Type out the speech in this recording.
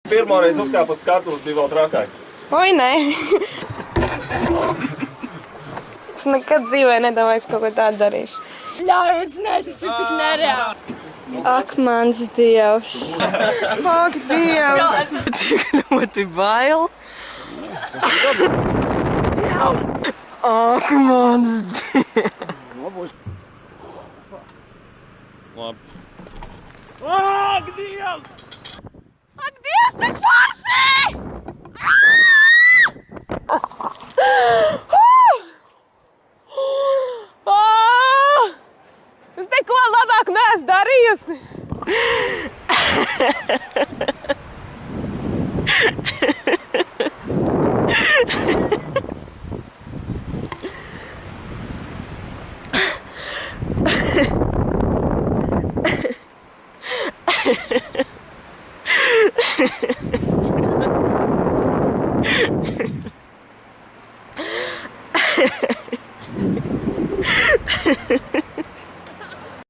Pirmā reize uzkāpa uz skatuves bija vēl trakāk. Oi, nē. Es nekad dzīvē nedomāju, ka kaut ko tādu darīšu. Ļaujiet, nē, tas ir tik nereāli. Ak, mans Dievs. Ak, Dievs. Ļoti bail. Dievs. Ak, mans Dievs. Labi. Ak, Dievs. Ak, Dievs, cik forši! Es neko labāk neesmu darījusi.